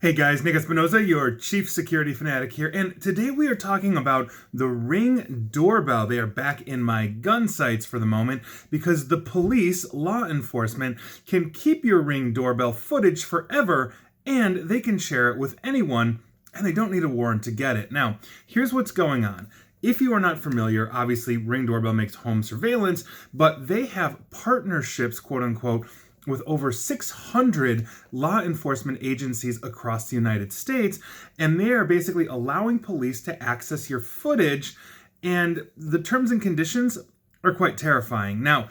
Hey guys, Nick Espinoza, your chief security fanatic here, and today we are talking about the Ring doorbell. They are back in my gun sights for the moment because the police, law enforcement, can keep your Ring doorbell footage forever and they can share it with anyone and they don't need a warrant to get it. Now, here's what's going on. If you are not familiar, obviously Ring doorbell makes home surveillance, but they have partnerships, quote unquote, with over 600 law enforcement agencies across the United States, and they are basically allowing police to access your footage, and the terms and conditions are quite terrifying. Now,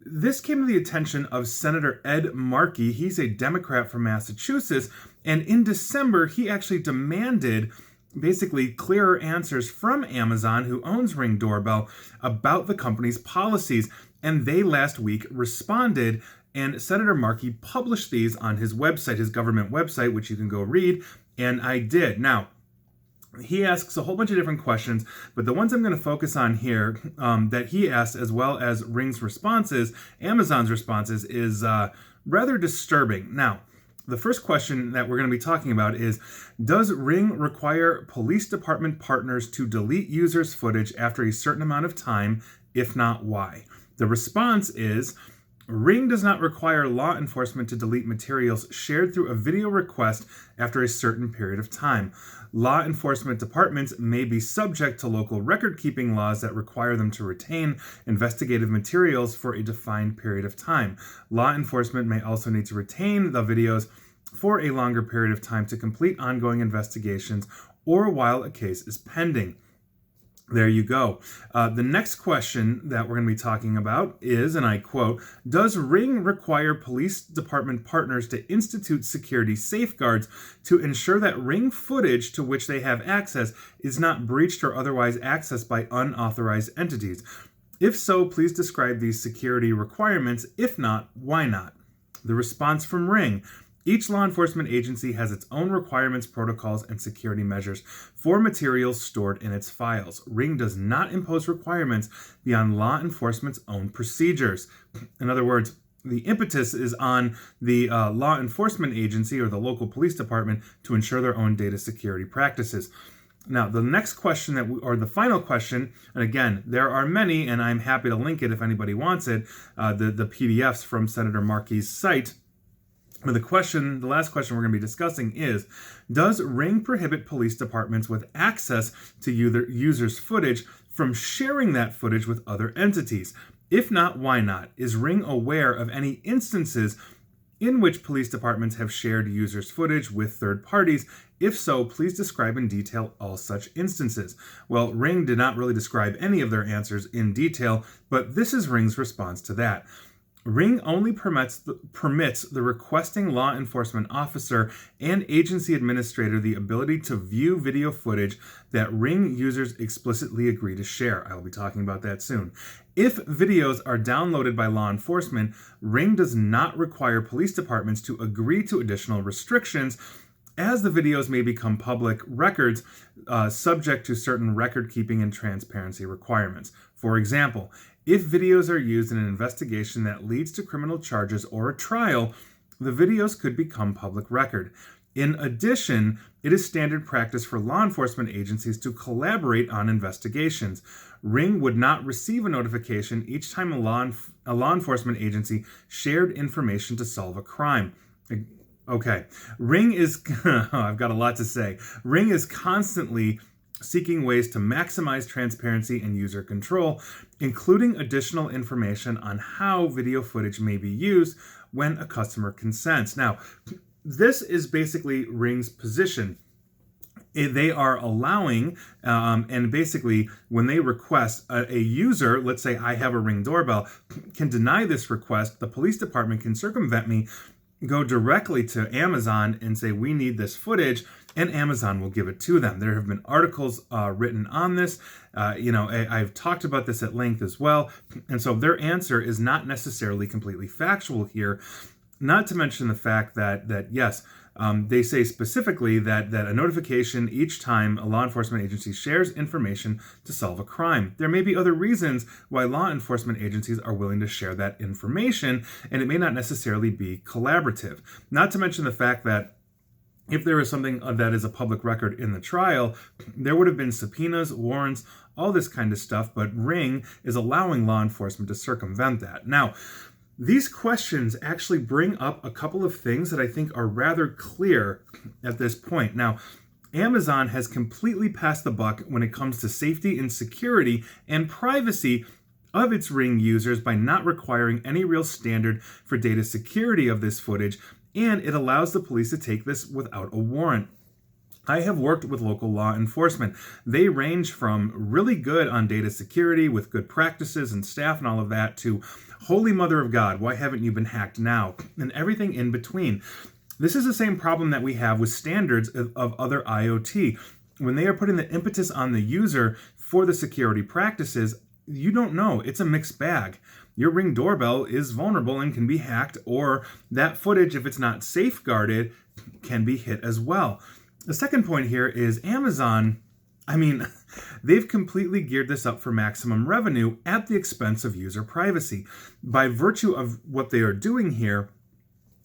this came to the attention of Senator Ed Markey. He's a Democrat from Massachusetts, and in December, he actually demanded basically clearer answers from Amazon, who owns Ring Doorbell, about the company's policies, and they last week responded. And Senator Markey published these on his website, his government website, which you can go read, and I did. Now, he asks a whole bunch of different questions, but the ones I'm going to focus on here that he asked, as well as Ring's responses, Amazon's responses, is rather disturbing. Now, the first question that we're going to be talking about is, does Ring require police department partners to delete users' footage after a certain amount of time? If not, why? The response is, Ring does not require law enforcement to delete materials shared through a video request after a certain period of time. Law enforcement departments may be subject to local record-keeping laws that require them to retain investigative materials for a defined period of time. Law enforcement may also need to retain the videos for a longer period of time to complete ongoing investigations or while a case is pending. There you go. The next question that we're going to be talking about is, and I quote, does Ring require police department partners to institute security safeguards to ensure that Ring footage to which they have access is not breached or otherwise accessed by unauthorized entities? If so, please describe these security requirements. If not, why not? The response from Ring: each law enforcement agency has its own requirements, protocols, and security measures for materials stored in its files. Ring does not impose requirements beyond law enforcement's own procedures. In other words, the impetus is on the law enforcement agency or the local police department to ensure their own data security practices. Now, the next question or the final question, and again, there are many, and I'm happy to link it if anybody wants it, the PDFs from Senator Markey's site. But the last question we're going to be discussing is, does Ring prohibit police departments with access to users' footage from sharing that footage with other entities? If not, why not? Is Ring aware of any instances in which police departments have shared users' footage with third parties? If so, please describe in detail all such instances. Well, Ring did not really describe any of their answers in detail, but this is Ring's response to that. Ring only permits the requesting law enforcement officer and agency administrator the ability to view video footage that Ring users explicitly agree to share. I will be talking about that soon. If videos are downloaded by law enforcement, Ring does not require police departments to agree to additional restrictions, as the videos may become public records subject to certain record-keeping and transparency requirements. For example, if videos are used in an investigation that leads to criminal charges or a trial, the videos could become public record. In addition, it is standard practice for law enforcement agencies to collaborate on investigations. Ring would not receive a notification each time a law enforcement agency shared information to solve a crime. Okay, Ring is, I've got a lot to say. Ring is constantly seeking ways to maximize transparency and user control, including additional information on how video footage may be used when a customer consents. Now, this is basically Ring's position. They are allowing, and basically when they request a user, let's say I have a Ring doorbell, can deny this request, the police department can circumvent me, go directly to Amazon and say, we need this footage, and Amazon will give it to them. There have been articles written on this. I've talked about this at length as well. And so their answer is not necessarily completely factual here, not to mention the fact that yes, they say specifically that a notification each time a law enforcement agency shares information to solve a crime. There may be other reasons why law enforcement agencies are willing to share that information, and it may not necessarily be collaborative. Not to mention the fact that if there is something that is a public record in the trial, there would have been subpoenas, warrants, all this kind of stuff, but Ring is allowing law enforcement to circumvent that. Now, these questions actually bring up a couple of things that I think are rather clear at this point. Now, Amazon has completely passed the buck when it comes to safety and security and privacy of its Ring users by not requiring any real standard for data security of this footage, and it allows the police to take this without a warrant. I have worked with local law enforcement. They range from really good on data security with good practices and staff and all of that to holy mother of God, why haven't you been hacked now? And everything in between. This is the same problem that we have with standards of other IoT. When they are putting the impetus on the user for the security practices, you don't know. It's a mixed bag. Your Ring doorbell is vulnerable and can be hacked, or that footage, if it's not safeguarded, can be hit as well. The second point here is Amazon, they've completely geared this up for maximum revenue at the expense of user privacy. By virtue of what they are doing here,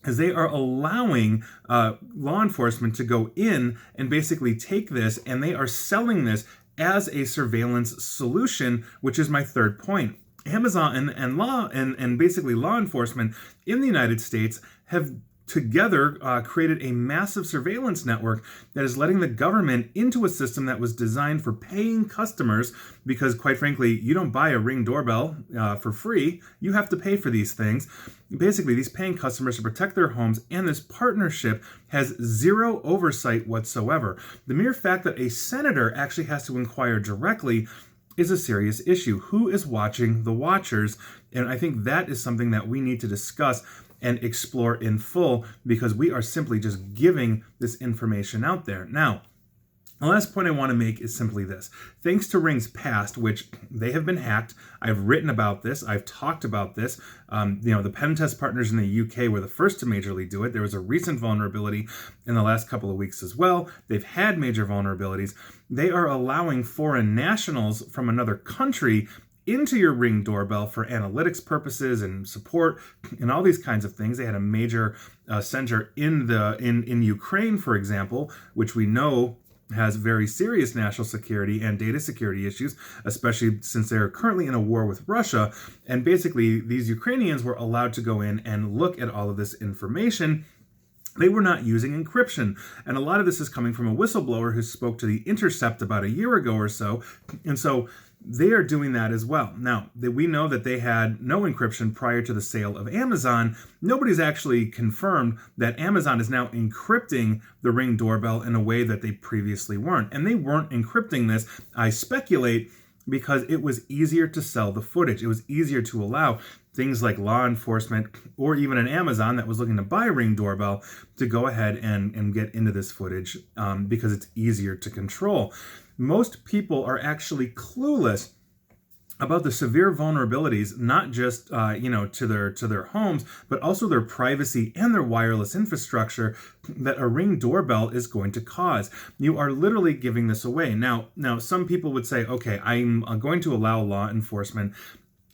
is they are allowing law enforcement to go in and basically take this, and they are selling this as a surveillance solution, which is my third point. Amazon and basically law enforcement in the United States have together created a massive surveillance network that is letting the government into a system that was designed for paying customers, because quite frankly, you don't buy a Ring doorbell for free. You have to pay for these things. Basically, these paying customers to protect their homes, and this partnership has zero oversight whatsoever. The mere fact that a senator actually has to inquire directly is a serious issue. Who is watching the watchers? And I think that is something that we need to discuss and explore in full, because we are simply just giving this information out there. Now, the last point I want to make is simply this. Thanks to Ring's past, which they have been hacked, I've written about this, I've talked about this. The pen test partners in the UK were the first to majorly do it. There was a recent vulnerability in the last couple of weeks as well. They've had major vulnerabilities. They are allowing foreign nationals from another country into your Ring doorbell for analytics purposes and support and all these kinds of things. They had a major center in Ukraine, for example, which we know has very serious national security and data security issues, especially since they're currently in a war with Russia. And basically, these Ukrainians were allowed to go in and look at all of this information. They were not using encryption. And a lot of this is coming from a whistleblower who spoke to The Intercept about a year ago or so. And so they are doing that as well. Now, we know that they had no encryption prior to the sale of Amazon. Nobody's actually confirmed that Amazon is now encrypting the Ring doorbell in a way that they previously weren't. And they weren't encrypting this, I speculate, because it was easier to sell the footage. It was easier to allow things like law enforcement or even an Amazon that was looking to buy Ring doorbell to go ahead and get into this footage because it's easier to control. Most people are actually clueless about the severe vulnerabilities, not just to their homes, but also their privacy and their wireless infrastructure that a Ring doorbell is going to cause. You are literally giving this away. Now, some people would say, okay, I'm going to allow law enforcement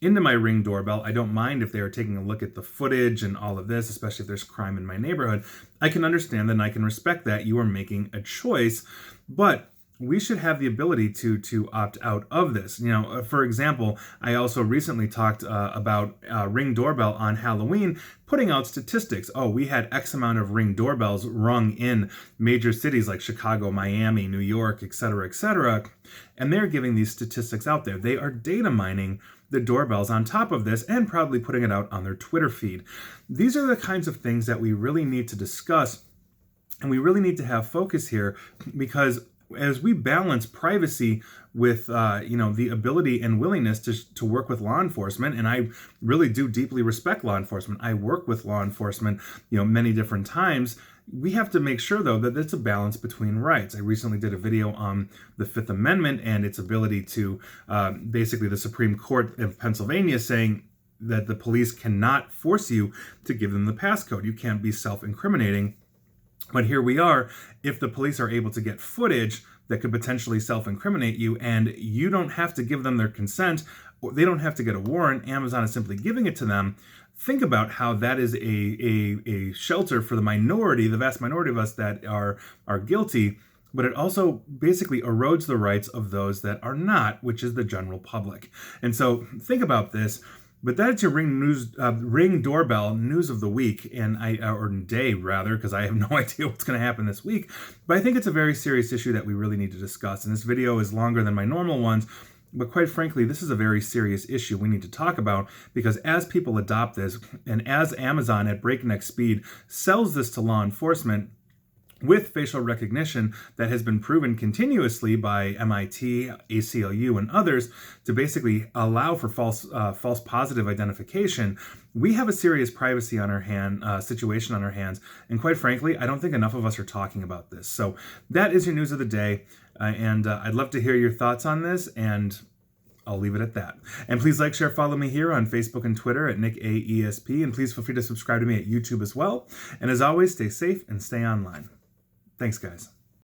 into my Ring doorbell. I don't mind if they are taking a look at the footage and all of this, especially if there's crime in my neighborhood. I can understand that and I can respect that. You are making a choice, but we should have the ability to opt out of this. For example, I also recently talked about Ring doorbell on Halloween, putting out statistics. Oh, we had X amount of Ring doorbells rung in major cities like Chicago, Miami, New York, etc., etc. And they're giving these statistics out there. They are data mining the doorbells on top of this and probably putting it out on their Twitter feed. These are the kinds of things that we really need to discuss, and we really need to have focus here, because as we balance privacy with the ability and willingness to work with law enforcement, and I really do deeply respect law enforcement. I work with law enforcement many different times. We have to make sure, though, that it's a balance between rights. I recently did a video on the Fifth Amendment and its ability to basically the Supreme Court of Pennsylvania saying that the police cannot force you to give them the passcode. You can't be self-incriminating. But here we are, if the police are able to get footage that could potentially self-incriminate you, and you don't have to give them their consent, or they don't have to get a warrant, Amazon is simply giving it to them. Think about how that is a shelter for the minority, the vast minority of us that are guilty, but it also basically erodes the rights of those that are not, which is the general public. And so think about this. But that's your Ring doorbell news of the week, or day rather, because I have no idea what's going to happen this week. But I think it's a very serious issue that we really need to discuss. And this video is longer than my normal ones. But quite frankly, this is a very serious issue we need to talk about, because as people adopt this, and as Amazon at breakneck speed sells this to law enforcement, with facial recognition that has been proven continuously by MIT, ACLU, and others to basically allow for false positive identification, we have a serious privacy on our situation on our hands. And quite frankly, I don't think enough of us are talking about this. So that is your news of the day. And I'd love to hear your thoughts on this, and I'll leave it at that. And please like, share, follow me here on Facebook and Twitter at NickAESP. And please feel free to subscribe to me at YouTube as well. And as always, stay safe and stay online. Thanks, guys.